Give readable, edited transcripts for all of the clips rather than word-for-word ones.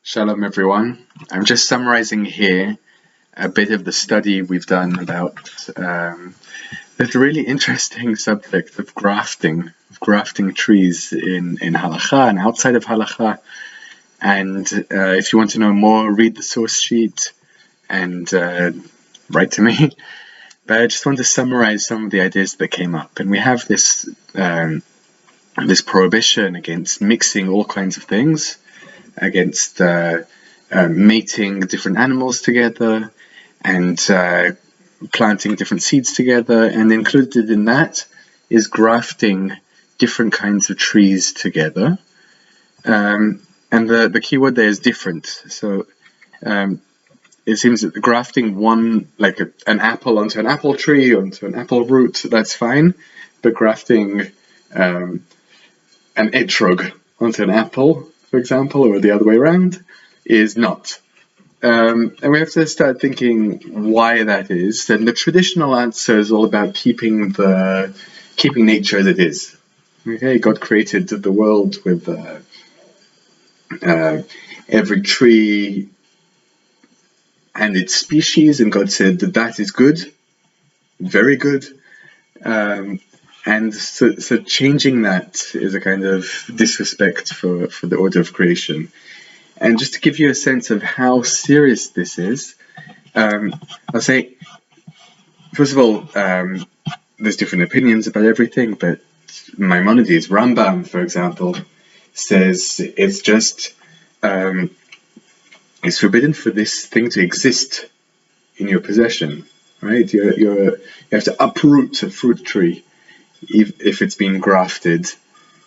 Shalom everyone. I'm just summarizing here a bit of the study we've done about the really interesting subject of grafting trees in Halakha and outside of Halakha. And if you want to know more, read the source sheet and write to me. But I just want to summarize some of the ideas that came up. And we have this this prohibition against mixing all kinds of things, against mating different animals together and planting different seeds together, and included in that is grafting different kinds of trees together. And the key word there is different. So it seems that the grafting like an apple onto an apple tree, onto an apple root, that's fine, but grafting an etrog onto an apple, for example, or the other way around, is not. And we have to start thinking why that is. And the traditional answer is all about keeping nature as it is. Okay, God created the world with every tree and its species, and God said that is good, very good. And so changing that is a kind of disrespect for the order of creation. And just to give you a sense of how serious this is, I'll say, first of all, there's different opinions about everything, but Maimonides, Rambam, for example, says it's just, it's forbidden for this thing to exist in your possession, right? You have to uproot a fruit tree if it's been grafted,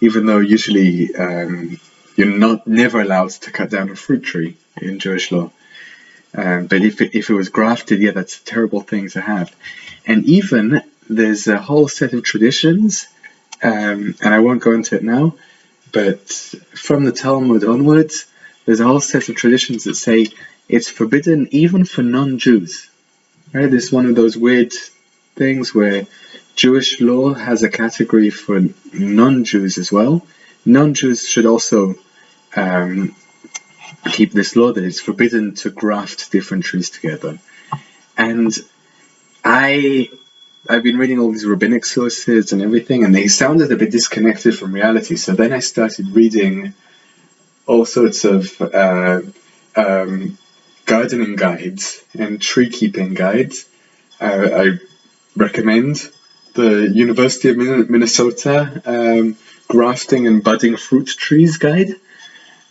even though usually you're never allowed to cut down a fruit tree in Jewish law. But if it was grafted, yeah, that's a terrible thing to have. And even there's a whole set of traditions, and I won't go into it now, but from the Talmud onwards, there's a whole set of traditions that say it's forbidden even for non-Jews. Right? This is one of those weird things where Jewish law has a category for non-Jews as well. Non-Jews should also keep this law that it's forbidden to graft different trees together. And I've been reading all these rabbinic sources and everything, and they sounded a bit disconnected from reality. So then I started reading all sorts of gardening guides and tree keeping guides. I recommend the University of Minnesota grafting and budding fruit trees guide.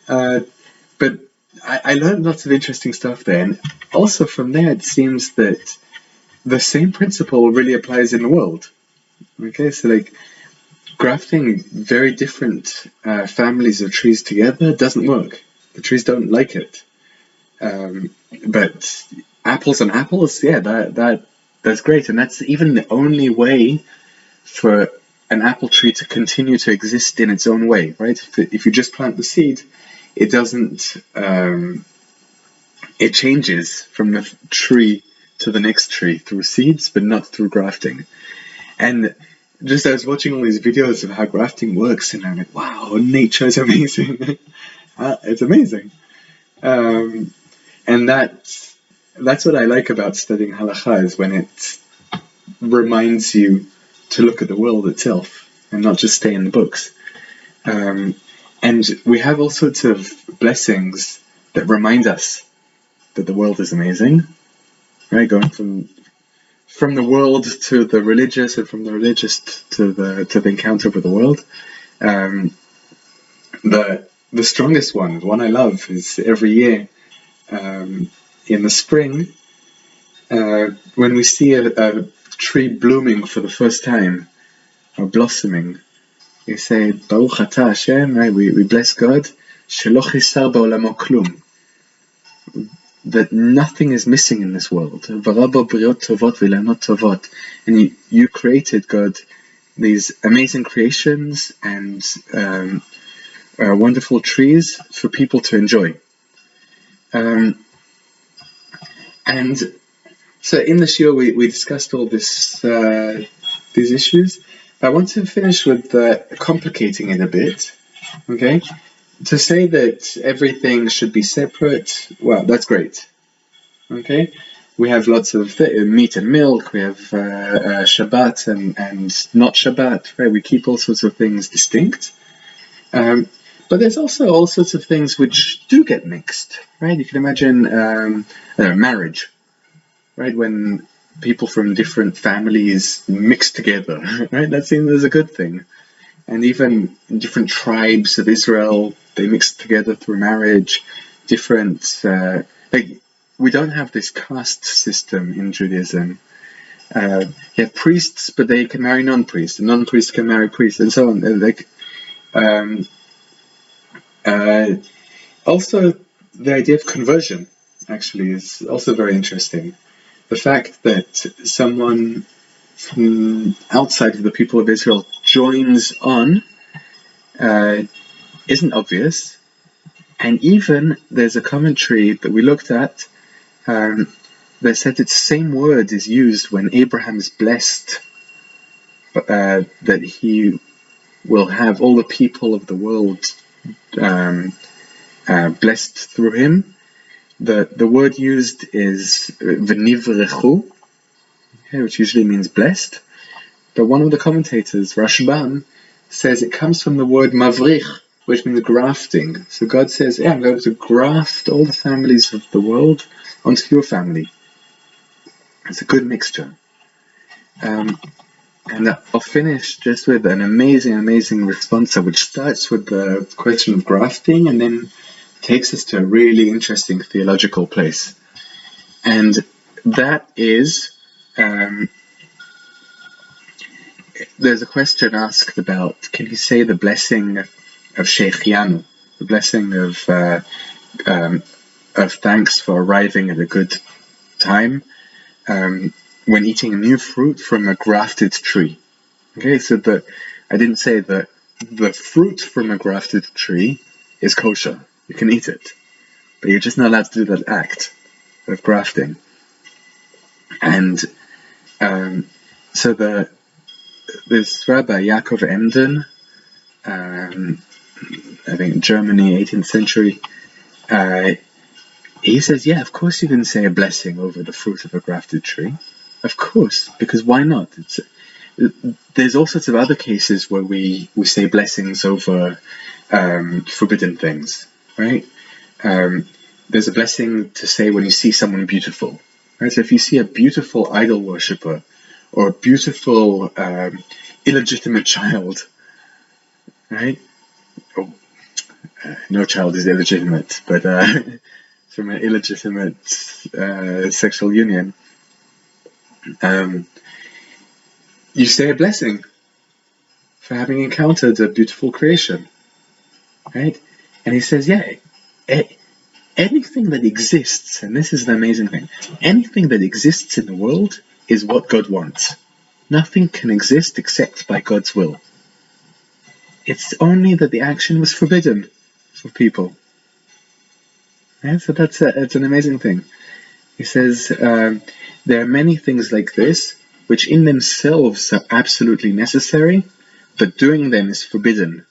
But I learned lots of interesting stuff there. And also from there, it seems that the same principle really applies in the world. Okay, so like grafting very different families of trees together doesn't work. The trees don't like it. But apples on apples, yeah, that's great. And that's even the only way for an apple tree to continue to exist in its own way, right? If you just plant the seed, it doesn't, it changes from the tree to the next tree through seeds, but not through grafting. And just I was watching all these videos of how grafting works, and I'm like, wow, nature is amazing. It's amazing. And that's what I like about studying halakha, is when it reminds you to look at the world itself and not just stay in the books. And we have all sorts of blessings that remind us that the world is amazing, right? Going from the world to the religious, and from the religious to the encounter with the world. The strongest one, the one I love, is every year in the spring, when we see a tree blooming for the first time, or blossoming, we say, Baruch Atah Hashem, right? We bless God, Shelo chisar ba'olamo klum, that nothing is missing in this world. V'rabo briot tovot v'lanot tovot. And you created, God, these amazing creations and wonderful trees for people to enjoy. And so in the shiur we discussed all these issues. I want to finish with complicating it a bit, okay? to say that everything should be separate, well, that's great. Okay, we have lots of meat and milk. We have Shabbat and not Shabbat. Right, we keep all sorts of things distinct. But there's also all sorts of things which do get mixed. Right, you can imagine marriage. Right, when people from different families mix together. Right, that seems as a good thing. And even different tribes of Israel, they mix together through marriage. Different, we don't have this caste system in Judaism. You have priests, but they can marry non-priests, and non-priests can marry priests, and so on. Also, the idea of conversion actually is also very interesting. The fact that someone from outside of the people of Israel joins on isn't obvious, and even there's a commentary that we looked at that said that same word is used when Abraham is blessed, that he will have all the people of the world blessed through him. The word used is v'nivrechu, which usually means blessed. But one of the commentators, Rashban, says it comes from the word mavrich, which means grafting. So God says, I'm going to graft all the families of the world onto your family. It's a good mixture. And I'll finish just with an amazing response, which starts with the question of grafting and then takes us to a really interesting theological place. And that is, there's a question asked about, can you say the blessing of Shechianu, the blessing of thanks for arriving at a good time, when eating new fruit from a grafted tree? Okay, so I didn't say that the fruit from a grafted tree is kosher. You can eat it, but you're just not allowed to do that act of grafting. And so this Rabbi Yaakov Emden, I think Germany, 18th century, he says, yeah, of course you can say a blessing over the fruit of a grafted tree. Of course, because why not? There's all sorts of other cases where we say blessings over forbidden things, right? There's a blessing to say when you see someone beautiful, right? So if you see a beautiful idol worshipper or a beautiful illegitimate child, right? No child is illegitimate, but from an illegitimate sexual union, you say a blessing for having encountered a beautiful creation, right? And he says, yeah, anything that exists, and this is the amazing thing, anything that exists in the world is what God wants. Nothing can exist except by God's will. It's only that the action was forbidden for people. Right? So it's an amazing thing. He says, there are many things like this, which in themselves are absolutely necessary, but doing them is forbidden,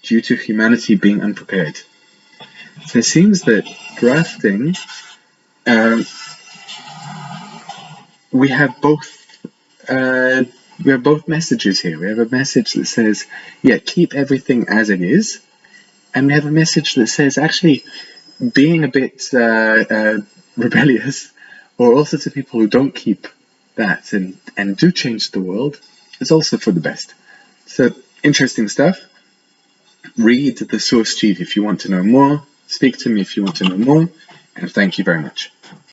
due to humanity being unprepared. So it seems that grafting, we have both messages here. We have a message that says, yeah, keep everything as it is, and we have a message that says, actually, being a bit rebellious, or also to people who don't keep that and do change the world, is also for the best. So, interesting stuff. Read the source sheet if you want to know more. Speak to me if you want to know more. And thank you very much.